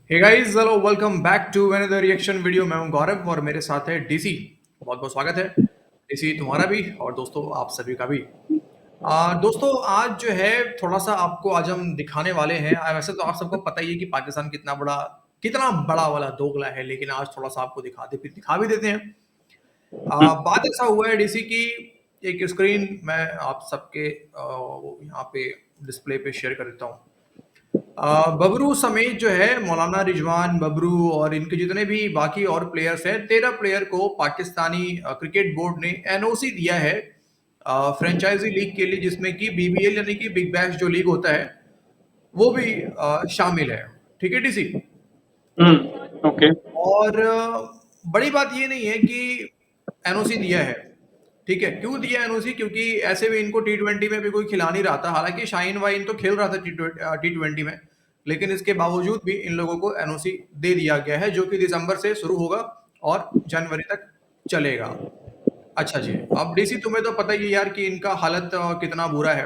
Hey guys, hello, welcome back to another reaction video. मैं हूं गौरव और मेरे साथ है डीसी। बहुत बहुत स्वागत है डीसी, तुम्हारा भी और दोस्तों आप सभी का भी। दोस्तों, आज जो है थोड़ा सा आपको आज हम दिखाने वाले हैं। वैसे तो आप सबको पता ही है कि पाकिस्तान कितना बड़ा वाला दोगला है, लेकिन आज थोड़ा सा आपको दिखा भी देते हैं। बात ऐसा हुआ है डीसी की, एक स्क्रीन मैं आप सबके यहाँ पे डिस्प्ले पे शेयर कर देता हूँ। बबरू समेत जो है मौलाना रिजवान, बबरू और इनके जितने भी बाकी और प्लेयर्स हैं, 13 प्लेयर को पाकिस्तानी क्रिकेट बोर्ड ने एनओसी दिया है फ्रेंचाइजी लीग के लिए, जिसमें कि बीबीएल यानी कि बिग बैश जो लीग होता है वो भी शामिल है। ठीक है डीसी। ओके। और बड़ी बात ये नहीं है कि एनओसी दिया है। ठीक है, क्यों दिया एनओसी? क्योंकि ऐसे भी इनको टी20 में भी कोई खिला नहीं रहा था। हालांकि शाहीन वाइन तो खेल रहा था टी20 में, लेकिन इसके बावजूद भी इन लोगों को एनओसी दे दिया गया है, जो कि दिसंबर से शुरू होगा और जनवरी तक चलेगा। अच्छा जी, अब डीसी तुम्हें तो पता ही है यार कि इनका हालत कितना बुरा है।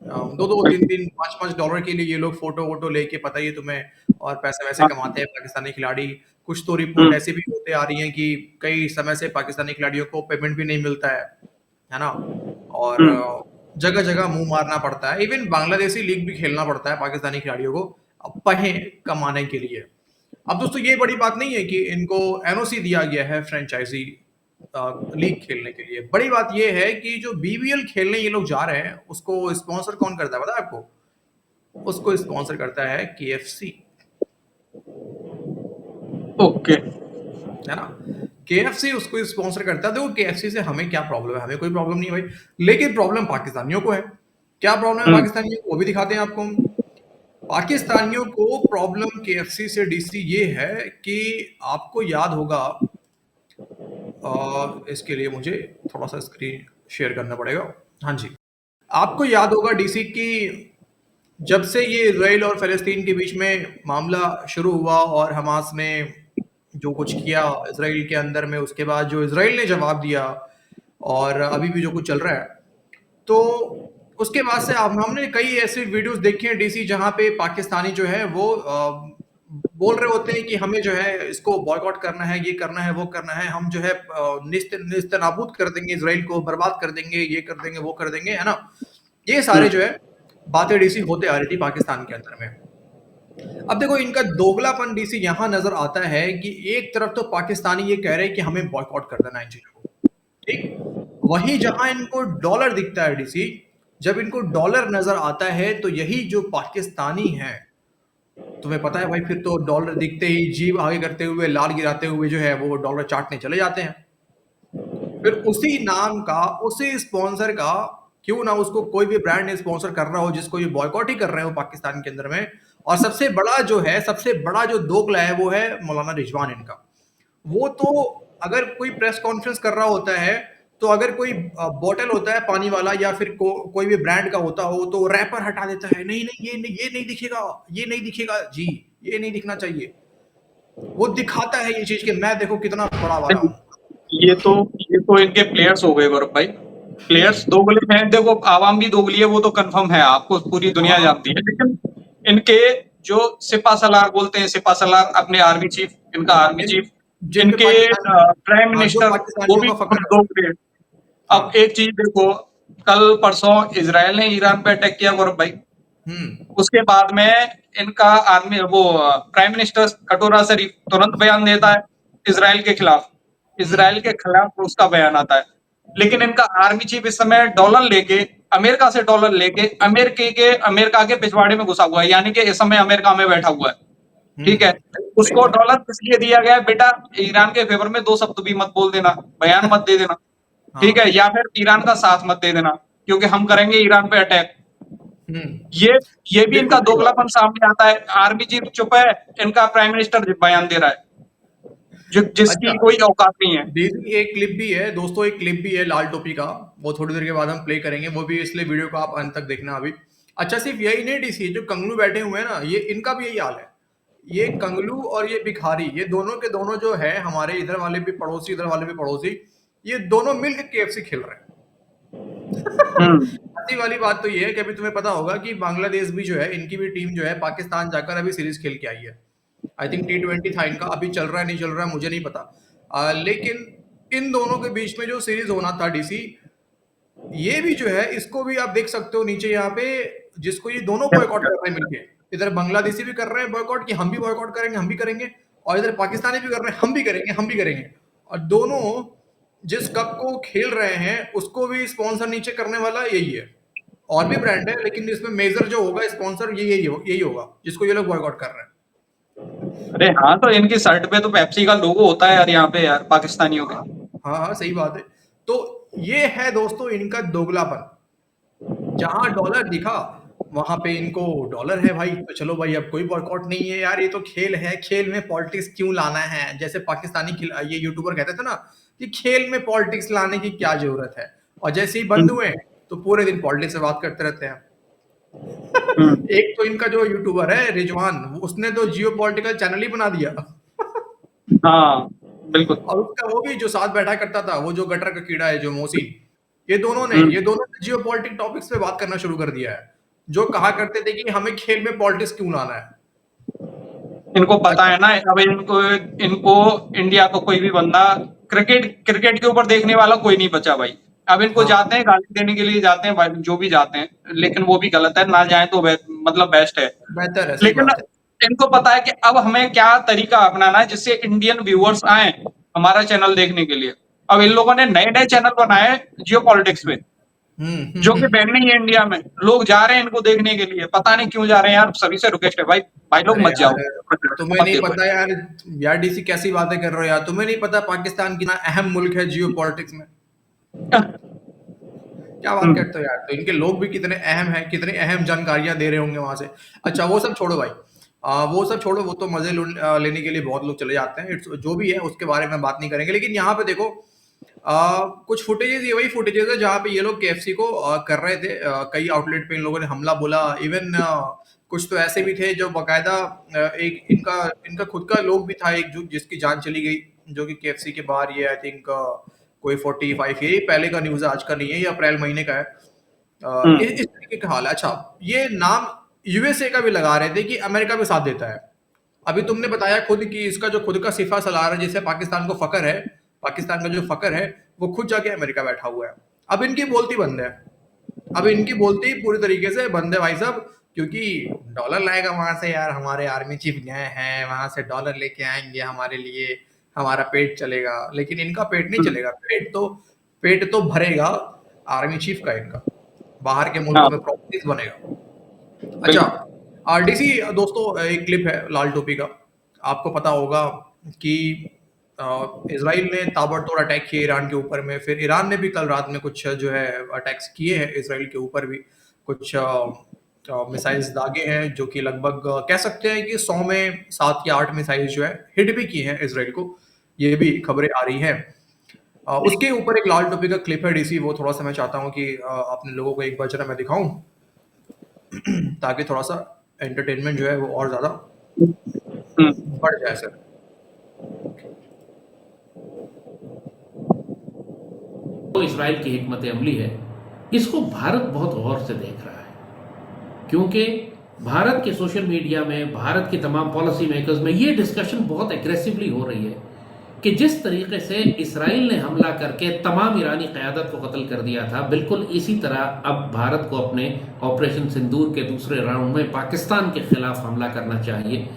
दो दो तीन तीन पाँच पाँच डॉलर के लिए ये लोग फोटो वोटो लेके, पता ही है तुम्हें, और पैसे वैसे हाँ। कमाते हैं पाकिस्तानी खिलाड़ी। कुछ तो रिपोर्ट हम्म। ऐसी भी होते आ रही हैं कि कई समय से पाकिस्तानी खिलाड़ियों को पेमेंट भी नहीं मिलता है ना? और हम्म। जगह जगह मुंह मारना पड़ता है। इवन बांग्लादेशी लीग भी खेलना पड़ता है पाकिस्तानी खिलाड़ियों को पैसे कमाने के लिए। अब दोस्तों, ये बड़ी बात नहीं है कि इनको एनओसी दिया गया है फ्रेंचाइजी लीग खेलने के लिए। बड़ी बात ये है कि जो बीबीएल खेलने ये लोग जा रहे हैं, उसको स्पॉन्सर कौन करता है पता है आपको? उसको स्पॉन्सर करता है केएफसी, ओके। है ना? केएफसी उसको स्पॉन्सर करता है। देखो, केएफसी से हमें क्या प्रॉब्लम है? हमें कोई प्रॉब्लम नहीं है भाई, लेकिन प्रॉब्लम पाकिस्तानियों को है। क्या प्रॉब्लम है हम्म। पाकिस्तानियों को, वो भी दिखाते हैं आपको हम। पाकिस्तानियों को प्रॉब्लम केएफसी से डीसी ये है कि आपको याद होगा, इसके लिए मुझे थोड़ा सा स्क्रीन शेयर करना पड़ेगा। हाँ जी, आपको याद होगा डीसी की, जब से ये इसराइल और फ़लस्तीन के बीच में मामला शुरू हुआ और हमास ने जो कुछ किया इसराइल के अंदर में, उसके बाद जो इसराइल ने जवाब दिया और अभी भी जो कुछ चल रहा है, तो उसके बाद से अब हमने कई ऐसे वीडियोस देखे हैं डीसी, जहां पे पाकिस्तानी जो है वो बोल रहे होते हैं कि हमें जो है इसको बॉयकॉट करना है, ये करना है, वो करना है, हम जो है निस्त नाबूद कर देंगे, इसराइल को बर्बाद कर देंगे, ये कर देंगे, वो कर देंगे, है ना? ये सारे जो है बातें डीसी होते आ रही थी पाकिस्तान के अंदर में। अब देखो, इनका दोगलापन डीसी यहां नजर आता है कि एक तरफ तो पाकिस्तानी ये कह रहे हैं कि हमें बॉयकॉट कर देना इन चीजों को, ठीक। वहीं जहां इनको डॉलर दिखता है डीसी, जब इनको डॉलर नजर आता है, तो यही जो पाकिस्तानी है, तुम्हें पता है भाई, फिर तो डॉलर दिखते ही जीभ आगे करते हुए, लाल गिराते हुए जो है वो डॉलर चाटने चले जाते हैं। फिर उसी नाम का, उसी स्पॉन्सर का, क्यों ना उसको कोई भी ब्रांड ने स्पॉन्सर कर रहा हो, जिसको ये बॉयकॉट ही कर रहे हो पाकिस्तान के अंदर में। और सबसे बड़ा जो दोगला है वो है मौलाना रिजवान इनका। वो तो अगर कोई प्रेस कॉन्फ्रेंस कर रहा होता है, तो अगर कोई बॉटल होता है पानी वाला या फिर कोई भी ब्रांड का होता हो, तो रैपर हटा देता है। नहीं नहीं, ये नहीं दिखेगा, ये नहीं दिखेगा जी, ये नहीं दिखना चाहिए। वो दिखाता है ये चीज कि मैं देखो कितना बड़ा वाला हूँ। ये तो ये तो इनके प्लेयर्स हो गए गौरव भाई। प्लेयर्स दोगले हैं, देखो आवाम भी दोगली है, वो तो कंफर्म है, आपको पूरी दुनिया हाँ, जानती है। लेकिन इनके जो सिपा सलार बोलते हैं, सिपा सलार अपने आर्मी चीफ, इनका आर्मी जिन चीफ, जिन पे इनके पाकिस्तान, प्राइम हाँ, जो मिनिस्टर, वो पाकिस्तानियों भी का फख्र है। दोगले हैं। अब हाँ। एक चीज देखो, कल परसों इसराइल ने ईरान पे अटैक किया गौरव भाई। हम्म। उसके बाद में इनका आर्मी वो प्राइम मिनिस्टर कटोरा शरीफ तुरंत बयान देता है इसराइल के खिलाफ। इसराइल के हम्म। खिलाफ उसका बयान आता है। लेकिन इनका आर्मी चीफ इस समय डॉलर लेके, अमेरिका से डॉलर लेके अमेरिका के पिछवाड़े में घुसा हुआ है, यानी कि इस समय अमेरिका में बैठा हुआ है। ठीक है। सही उसको बात है। डॉलर इसलिए दिया गया है, बेटा ईरान के फेवर में दो शब्द भी मत बोल देना, बयान मत दे देना। ठीक है, हाँ। या फिर ईरान का साथ मत दे देना, क्योंकि हम करेंगे ईरान पे अटैक। हम्म। ये ये भी बिल्कुल इनका सही बात दोगलापन सामने आता है। आर्मी चीफ चुप है, इनका प्राइम मिनिस्टर बयान दे रहा है, है। जिसकी अच्छा, कोई औकात नहीं है। डेज़ी, एक क्लिप भी है दोस्तों, एक क्लिप भी है लाल टोपी का। वो थोड़ी देर के बाद हम प्ले करेंगे, वो भी, इसलिए वीडियो को आप अंत तक देखना अभी। अच्छा, सिर्फ यही नहीं डीसी, जो कंगलू बैठे हुए हैं ना, ये इनका भी यही हाल है। ये कंगलू और ये भिखारी, ये दोनों के दोनों जो है, हमारे इधर वाले भी पड़ोसी, इधर वाले भी पड़ोसी, ये दोनों मिलकर केएफसी खेल रहे हैं। हम्म। हंसी वाली बात तो ये है कि अभी तुम्हें पता होगा कि बांग्लादेश भी जो है, इनकी भी टीम जो है पाकिस्तान जाकर अभी सीरीज खेल के आई है। आई थिंक T20 था इनका, अभी चल रहा है नहीं चल रहा है मुझे नहीं पता। लेकिन इन दोनों के बीच में जो सीरीज होना था डीसी, ये भी जो है इसको भी आप देख सकते हो नीचे यहाँ पे, जिसको ये दोनों बॉयकॉट कर रहे हैं मिलके। इधर बांग्लादेशी भी कर रहे हैं बॉयकॉट कि हम भी बॉयकॉट करेंगे, हम भी करेंगे, और इधर पाकिस्तानी भी कर रहे हैं हम भी करेंगे, हम भी करेंगे। और दोनों जिस कप को खेल रहे हैं उसको भी स्पॉन्सर नीचे करने वाला यही है। और भी ब्रांड है लेकिन इसमें मेजर जो होगा स्पॉन्सर यही होगा जिसको ये लोग बॉयकॉट कर रहे हैं। अरे हाँ, तो इनकी शर्ट पे तो पेप्सी का लोगो होता है यार, यहाँ पे यार पाकिस्तानियों के। हाँ हाँ सही बात है। तो ये है दोस्तों इनका दोगलापन। जहां डॉलर दिखा वहां पे इनको डॉलर है भाई, तो चलो भाई अब कोई बॉयकॉट नहीं है यार, ये तो खेल है, खेल में पॉलिटिक्स क्यों लाना है। जैसे पाकिस्तानी ये यूट्यूबर कहते थे ना कि खेल में पॉलिटिक्स लाने की क्या जरूरत है, और जैसे ही बंद हुए तो पूरे दिन पॉलिटिक्स से बात करते रहते हैं। एक तो इनका जो यूट्यूबर है रिजवान, उसने तो जियो पॉलिटिकल चैनल ही बना दिया। हाँ बिल्कुल। और उसका वो भी जो साथ बैठा करता था, वो जो गटर का कीड़ा है जो मोहसिन, ये दोनों ने जियो पॉलिटिक टॉपिक्स पे बात करना शुरू कर दिया है, जो कहा करते थे कि हमें खेल में पॉलिटिक्स क्यों लाना है। इनको पता है ना, अब इनको इंडिया को कोई भी बंदा क्रिकेट के ऊपर देखने वाला कोई नहीं बचा भाई। अब इनको हाँ। जाते हैं गाली देने के लिए जाते हैं भाई, जो भी जाते हैं, लेकिन वो भी गलत है, ना जाए तो मतलब बेस्ट है। बेहतर है, सही लेकिन बात है। इनको पता है कि अब हमें क्या तरीका अपनाना है जिससे इंडियन व्यूअर्स आए हमारा चैनल देखने के लिए। अब इन लोगों ने नए नए चैनल बनाए जियो पॉलिटिक्स पे, जो कि बैन नहीं है इंडिया में। लोग जा रहे हैं इनको देखने के लिए, पता नहीं क्यों जा रहे हैं यार। सभी से रिक्वेस्ट है भाई, भाई लोग अरे मत जाओ, यार तुम्हें मत नहीं देखो। पता यार डीसी कैसी बातें कर रहे हो यार, तुम्हें नहीं पता पाकिस्तान कितना अहम मुल्क है जियो पॉलिटिक्स में। क्या बात करते हो यार, तो इनके लोग भी कितने अहम हैं, कितनी अहम जानकारियां दे रहे होंगे वहां से। अच्छा वो सब छोड़ो भाई, वो सब छोड़ो, वो तो मजे लेने के लिए बहुत लोग चले जाते हैं, जो भी है उसके बारे में बात नहीं करेंगे। लेकिन यहाँ पे देखो कुछ फुटेजेस, ये वही फुटेजेस है जहाँ पे ये लोग केएफसी को कर रहे थे। कई आउटलेट पे इन लोगों ने हमला बोला। इवन कुछ तो ऐसे भी थे जो बाकायदा एक इनका इनका खुद का लोग भी था एक जो जिसकी जान चली गई, जो कि केएफसी के बाहर, ये आई थिंक कोई 45, ये पहले का न्यूज़ है, आज का नहीं है, ये अप्रैल महीने का है। इस तरीके का हाल है। अच्छा ये नाम यूएसए का भी लगा रहे थे कि अमेरिका भी साथ देता है। अभी तुमने बताया खुद कि इसका जो खुद का सिफा सलार है जिसे पाकिस्तान को फकर है, पाकिस्तान का जो फकर है वो खुद जाके अमेरिका बैठा हुआ है। अब इनकी बोलती बंद है, अब इनकी बोलती पूरी तरीके से बंद है भाई साहब, क्योंकि डॉलर लाएगा वहां से यार, हमारे आर्मी चीफ गए हैं वहां से, डॉलर लेके आएंगे हमारे लिए, हमारा पेट चलेगा। लेकिन इनका पेट नहीं चलेगा, पेट तो भरेगा आर्मी चीफ का इनका, बाहर के मुल्कों में प्रॉपर्टीज बनेगा। अच्छा आरडीसी दोस्तों, एक क्लिप है लाल टोपी का, आपको पता होगा कि इजराइल ने ताबड़तोड़ अटैक किए ईरान के ऊपर में, फिर ईरान ने भी कल रात में कुछ जो है अटैक्स किए हैं इसराइल के ऊपर भी, कुछ मिसाइल्स दागे हैं जो कि लगभग कह सकते हैं कि 100 में 7 या 8 मिसाइल जो है हिट भी किए हैं इसराइल को, ये भी खबरें आ रही हैं। उसके ऊपर एक लाल टोपी का क्लिप है डीसी, वो थोड़ा सा मैं चाहता हूँ कि अपने लोगों को एक बार जरा मैं दिखाऊं ताकि थोड़ा सा एंटरटेनमेंट जो है वो और ज्यादा बढ़ जाए सर। तो इसराइल की हिकमत अमली है, इसको भारत बहुत गौर से देख रहा है, क्योंकि भारत के सोशल मीडिया में, भारत के तमाम पॉलिसी मेकर्स में ये डिस्कशन बहुत एग्रेसिवली हो रही है कि जिस तरीके से इसराइल ने हमला करके तमाम ईरानी क़यादत को कत्ल कर दिया था, बिल्कुल इसी तरह अब भारत को अपने ऑपरेशन सिंदूर के दूसरे राउंड में पाकिस्तान के खिलाफ हमला करना चाहिए,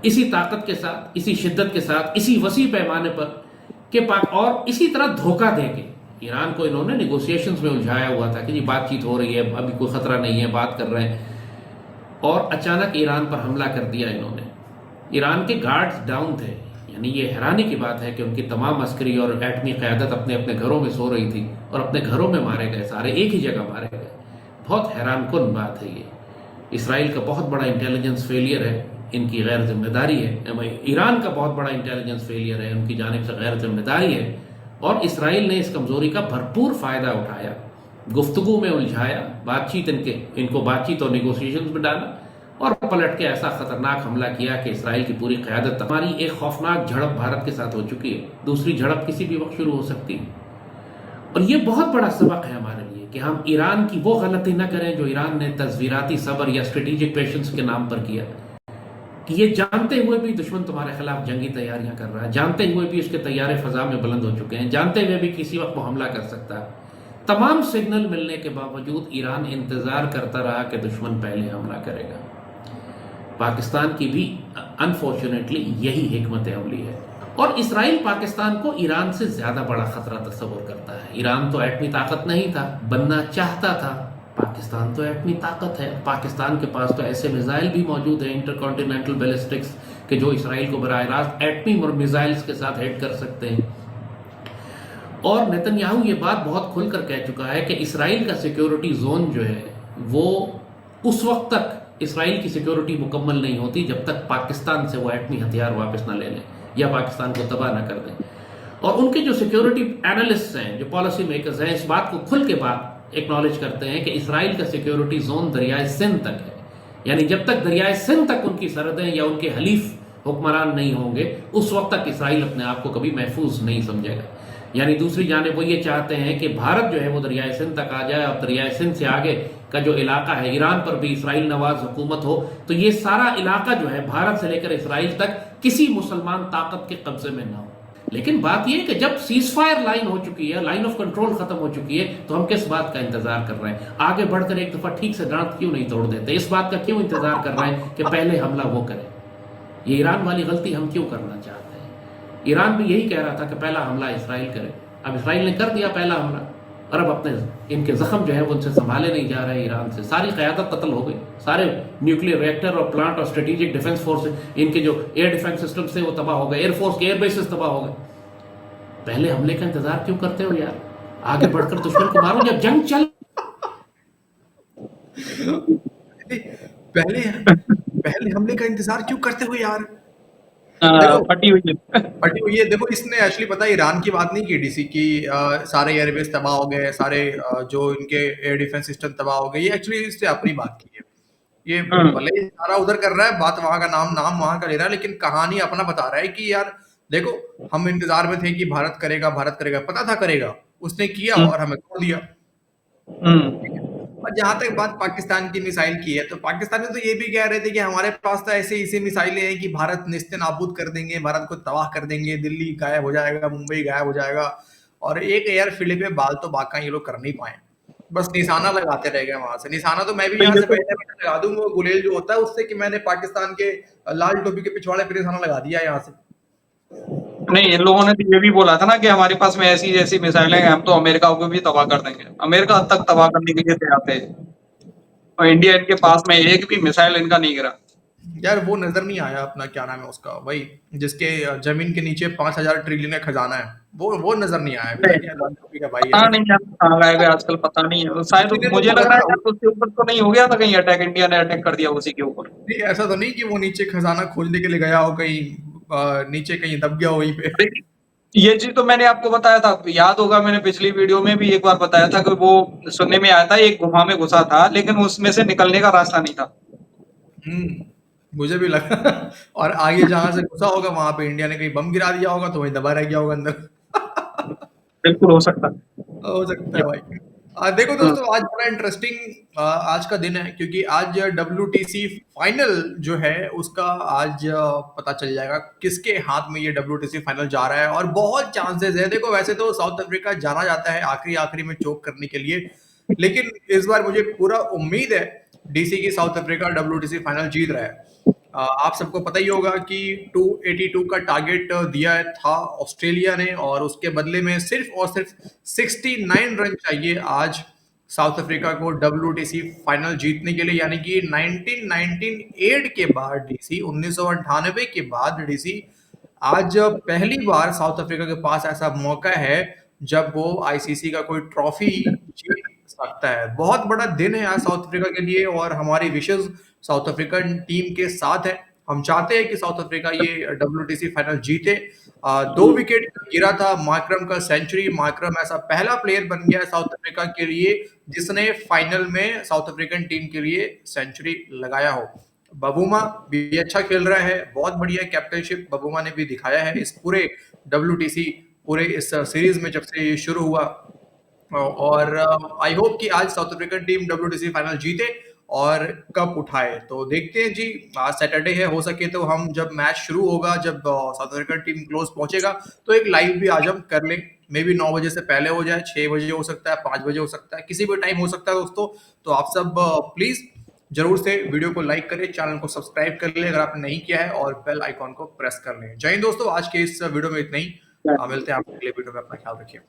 इसी ताकत के साथ, इसी शिद्दत के साथ, इसी वसी पैमाने पर कि और इसी तरह धोखा देके ईरान को इन्होंने निगोशिएशंस में उलझाया हुआ था कि जी बातचीत हो रही है, अभी कोई खतरा नहीं है, बात कर रहे हैं, और अचानक ईरान पर हमला कर दिया इन्होंने। ईरान के गार्ड्स डाउन थे, यानी ये हैरानी की बात है कि उनकी तमाम अस्करी और एटमी क़यादत अपने अपने घरों में सो रही थी और अपने घरों में मारे गए, सारे एक ही जगह मारे गए। बहुत हैरानकुन बात है ये। इसराइल का बहुत बड़ा इंटेलिजेंस फेलियर है, इनकी गैर जिम्मेदारी है। ईरान का बहुत बड़ा इंटेलिजेंस फेलियर है, उनकी जानिब से गैर जिम्मेदारी है, और इसराइल ने इस कमजोरी का भरपूर फायदा उठाया, गुफ्तगू में उलझाया, इनको बातचीत और निगोशिएशंस में डाला, और पलट के ऐसा खतरनाक हमला किया कि इसराइल की पूरी क़यादत, हमारी एक खौफनाक झड़प भारत के साथ हो चुकी है, दूसरी झड़प किसी भी वक्त शुरू हो सकती है। और ये बहुत बड़ा सबक है हमारे लिए कि हम ईरान की वो गलती न करें जो ईरान ने तस्वीराती सब्र या स्ट्रेटेजिक पेशेंस के नाम पर किया। कि ये जानते हुए भी दुश्मन तुम्हारे खिलाफ जंगी तैयारियां कर रहा है, जानते हुए भी उसके तैयारे फजा में बुलंद हो चुके हैं, जानते हुए भी किसी वक्त वो हमला कर सकता है, तमाम सिग्नल मिलने के बावजूद ईरान इंतजार करता रहा कि दुश्मन पहले हमला करेगा। पाकिस्तान की भी अनफॉर्चुनेटली यही हिकमत अमली है। और इसराइल पाकिस्तान को ईरान से ज्यादा बड़ा खतरा तस्वर करता है। ईरान तो एटमी ताकत नहीं था, बनना चाहता था, पाकिस्तान तो एटमी ताकत है। पाकिस्तान के पास तो ऐसे मिसाइल भी मौजूद हैं, इंटरकॉन्टिनेंटल बैलिस्टिक्स, के जो इसराइल को बराह रास्त एटमी मिसाइल्स के साथ हिट कर सकते हैं। और नेतन्याहू ये बात बहुत खुलकर कह चुका है कि इसराइल का सिक्योरिटी जोन जो है वो उस वक्त तक इसराइल की सिक्योरिटी मुकम्मल नहीं होती जब तक पाकिस्तान से वो एटमी हथियार वापस ना ले लें या पाकिस्तान को तबाह ना कर दें। और उनके जो सिक्योरिटी एनालिस्ट हैं, जो पॉलिसी मेकर्स हैं, इस बात को खुल के बात एक्नॉलेज करते हैं कि इसराइल का सिक्योरिटी जोन दरियाए सिंध तक है। यानी जब तक दरियाए सिंध तक उनकी सरहदें या उनके हलीफ हुक्मरान नहीं होंगे, उस वक्त तक इसराइल अपने आप को कभी महफूज नहीं समझेगा। यानी दूसरी जानिब वो ये चाहते हैं कि भारत जो है वो दरियाए सिंध तक आ जाए और दरियाए सिंध से आगे का जो इलाका है, ईरान पर भी इसराइल नवाज हुकूमत हो, तो ये सारा इलाका जो है भारत से लेकर इसराइल तक किसी मुसलमान ताकत के कब्जे में ना हो। लेकिन बात यह है कि जब सीज फायर लाइन हो चुकी है, लाइन ऑफ कंट्रोल खत्म हो चुकी है, तो हम किस बात का इंतजार कर रहे हैं? आगे बढ़कर एक दफा ठीक से गांठ क्यों नहीं तोड़ देते? इस बात का क्यों इंतजार कर रहे हैं कि पहले हमला वो करे? ये ईरान वाली गलती हम क्यों करना चाहते हैं? ईरान भी यही कह रहा था कि पहला हमला इसराइल करे। अब इसराइल ने कर दिया पहला हमला, और अब अपने इनके जख्म जो है वो उनसे संभाले नहीं जा रहे। ईरान से सारी क़यादत कत्ल हो गई, सारे न्यूक्लियर रिएक्टर और प्लांट और स्ट्रेटेजिक डिफेंस फोर्स, इनके जो एयर डिफेंस सिस्टम से वो तबाह हो गए, एयरफोर्स के एयरबेसेस तबाह हो गए। पहले हमले का इंतजार क्यों करते हो यार? आगे बढ़कर दुश्मन को मारो जब जंग चल। पहले पहले हमले का इंतजार क्यों करते हो यार? देखो फटी हुई है। देखो, इसने एक्चुअली पता ईरान की बात नहीं की डीसी की, सारे एयरबेस तबाह हो गए, सारे जो इनके एयर डिफेंस सिस्टम तबाह हो गए। ये एक्चुअली इससे अपनी बात की है। ये भले ही सारा उधर कर रहा है, बात वहां का नाम वहां का ले रहा है, लेकिन कहानी अपना बता रहा है कि यार देखो, हम इंतजार में थे कि भारत करेगा, पता था करेगा, उसने किया और हमें तोड़ दिया। और जहां तक बात पाकिस्तान की मिसाइल की है, तो पाकिस्तानी तो ये भी कह रहे थे कि हमारे पास तो ऐसे मिसाइलें हैं कि भारत निस्ते नाबूद कर देंगे, भारत को तबाह कर देंगे, दिल्ली गायब हो जाएगा, मुंबई गायब हो जाएगा। और एक एयरफील्ड पे बाल तो बाका ये लोग कर नहीं पाए, बस निशाना लगाते रह गए वहां से। निशाना तो मैं भी यहाँ से पहले लगा दूंगा, वो गुलेल जो होता है उससे, कि मैंने पाकिस्तान के लाल टोपी के पिछवाड़े पे निशाना लगा दिया यहाँ से। नहीं, इन लोगों ने तो ये भी बोला था ना कि हमारे पास में ऐसी मिसाइलें हैं, हम तो अमेरिका को भी तबाह कर देंगे। अमेरिका तक तबाह करने के लिए तैयार थे, और इंडिया इनके पास में एक भी मिसाइल इनका नहीं गिरा। यार वो नजर नहीं आया अपना, क्या नाम है उसका, वही जिसके जमीन के नीचे 5000 ट्रिलियन का खजाना है, वो नजर नहीं आया भाई। पता नहीं यार कहाँ गायब है आजकल, पता नहीं है। शायद मुझे लग रहा है उसके ऊपर तो नहीं हो गया था कहीं अटैक, इंडिया ने अटैक कर दिया उसी के ऊपर। नहीं, ऐसा तो नहीं कि वो नीचे खजाना खोजने के लिए गया हो, कहीं नीचे कहीं दब गया हो वहीं पे। ये चीज तो मैंने आपको बताया था, याद होगा, मैंने पिछली वीडियो में भी एक बार बताया था कि वो सुनने में आया था एक गुफा में घुसा था, लेकिन उसमें से निकलने का रास्ता नहीं था। मुझे भी लगा। और आगे जहां से घुसा होगा वहां पे इंडिया ने कहीं बम गिरा दिया होगा, तो वहीं दबा रह गया होगा अंदर। बिल्कुल हो सकता है भाई। देखो दोस्तों, आज बड़ा इंटरेस्टिंग आज का दिन है, क्योंकि आज WTC फाइनल जो है उसका आज पता चल जाएगा किसके हाथ में ये WTC फाइनल जा रहा है। और बहुत चांसेस है, देखो वैसे तो साउथ अफ्रीका जाना जाता है आखिरी में चोक करने के लिए, लेकिन इस बार मुझे पूरा उम्मीद है डीसी की साउथ अफ्रीका WTC फाइनल जीत रहा है। आप सबको पता ही होगा कि 282 का टारगेट दिया था ऑस्ट्रेलिया ने, और उसके बदले में सिर्फ और सिर्फ 69 रन चाहिए आज साउथ अफ्रीका को WTC फाइनल जीतने के लिए। यानी कि 1998 के बाद डीसी, 1998 के बाद डीसी आज पहली बार साउथ अफ्रीका के पास ऐसा मौका है जब वो आईसीसी का कोई ट्रॉफी जीत सकता है। बहुत बड़ा दिन है आज साउथ अफ्रीका के लिए, और हमारी विशेष साउथ अफ्रीकन टीम के साथ है। हम चाहते हैं कि साउथ अफ्रीका ये WTC फाइनल जीते। 2 विकेट गिरा था मार्करम का सेंचुरी। मार्करम ऐसा पहला प्लेयर बन गया है साउथ अफ्रीका के लिए जिसने फाइनल में साउथ अफ्रीकन टीम के लिए सेंचुरी लगाया हो। बबूमा भी अच्छा खेल रहा है, बहुत बढ़िया कैप्टनशिप बबूमा ने भी दिखाया है इस पूरे WTC, पूरे इस सीरीज में जब से ये शुरू हुआ। और आई होप कि आज south African team WTC final जीते और कप उठाए। तो देखते हैं जी, आज सैटरडे है, हो सके तो हम जब मैच शुरू होगा, जब साउथ अफ्रीकन टीम क्लोज पहुंचेगा, तो एक लाइव भी आज हम कर लें। मे बी 9 बजे से पहले हो जाए, 6 बजे हो सकता है, 5 बजे हो सकता है, किसी भी टाइम हो सकता है दोस्तों। तो आप सब प्लीज जरूर से वीडियो को लाइक करें, चैनल को सब्सक्राइब कर लें अगर आपने नहीं किया है, और बेल आइकॉन को प्रेस कर लें। जय हिंद दोस्तों, आज के इस वीडियो में इतना ही। मिलते हैं आपके अगले वीडियो में, अपना ख्याल रखिए।